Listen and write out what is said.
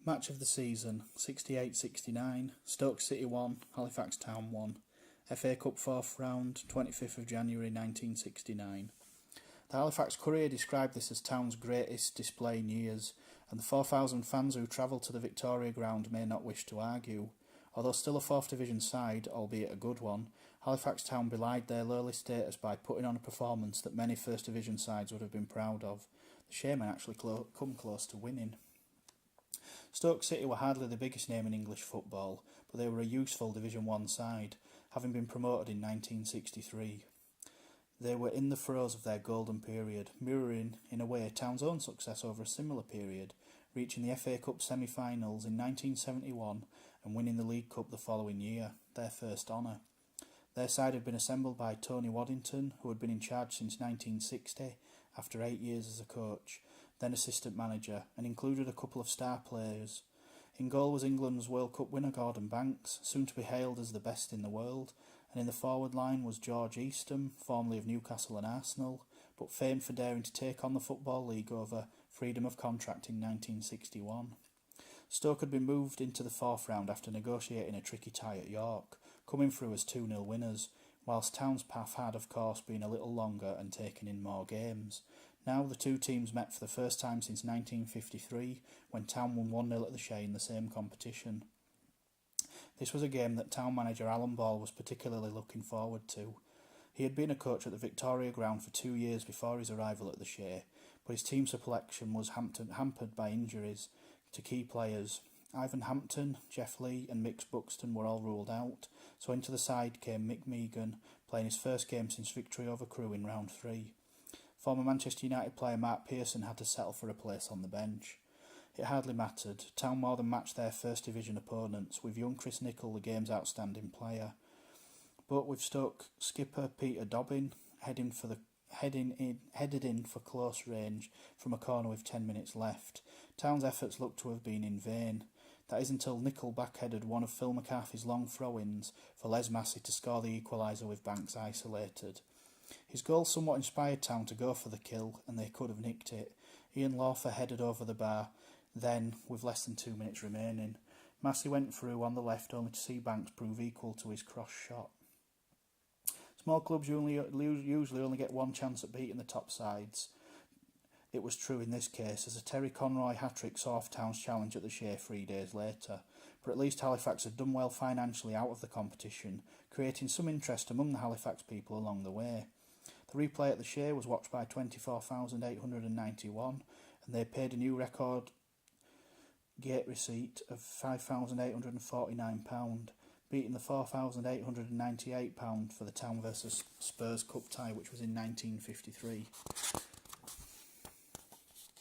Match of the season, 68-69, Stoke City won, Halifax Town won. FA Cup 4th round, 25th of January 1969. The Halifax Courier described this as Town's greatest display in years, and the 4,000 fans who travelled to the Victoria Ground may not wish to argue. Although still a 4th Division side, albeit a good one, Halifax Town belied their lowly status by putting on a performance that many 1st Division sides would have been proud of. The Shaymen actually come close to winning. Stoke City were hardly the biggest name in English football, but they were a useful Division 1 side, having been promoted in 1963. They were in the throes of their golden period, mirroring, in a way, Town's own success over a similar period, reaching the FA Cup semi-finals in 1971 and winning the League Cup the following year, their first honour. Their side had been assembled by Tony Waddington, who had been in charge since 1960, after 8 years as a coach, then assistant manager, and included a couple of star players. In goal was England's World Cup winner Gordon Banks, soon to be hailed as the best in the world, and in the forward line was George Eastham, formerly of Newcastle and Arsenal, but famed for daring to take on the Football League over freedom of contract in 1961. Stoke had been moved into the 4th round after negotiating a tricky tie at York, coming through as 2-0 winners, whilst Town's path had, of course, been a little longer and taken in more games. Now the two teams met for the first time since 1953, when Town won 1-0 at the Shay in the same competition. This was a game that Town manager Alan Ball was particularly looking forward to. He had been a coach at the Victoria Ground for 2 years before his arrival at the Shay, but his team selection was hampered by injuries to key players. Ivan Hampton, Jeff Lee and Mick Buxton were all ruled out, so into the side came Mick Megan, playing his first game since victory over Crewe in round 3. Former Manchester United player Mark Pearson had to settle for a place on the bench. It hardly mattered. Town more than matched their 1st Division opponents, with young Chris Nicholl the game's outstanding player. But with Stoke skipper Peter Dobbin headed in for close range from a corner with 10 minutes left, Town's efforts looked to have been in vain. That is until Nicholl backheaded one of Phil McCarthy's long throw-ins for Les Massey to score the equaliser with Banks isolated. His goal somewhat inspired Town to go for the kill, and they could have nicked it. Ian Lawfer headed over the bar, then, with less than 2 minutes remaining. Massey went through on the left only to see Banks prove equal to his cross shot. Small clubs usually only get one chance at beating the top sides. It was true in this case, as a Terry Conroy hat-trick saw off Town's challenge at the Shay 3 days later, but at least Halifax had done well financially out of the competition, creating some interest among the Halifax people along the way. The replay at the Shay was watched by 24,891, and they paid a new record gate receipt of £5,849, beating the £4,898 for the Town vs Spurs Cup tie, which was in 1953.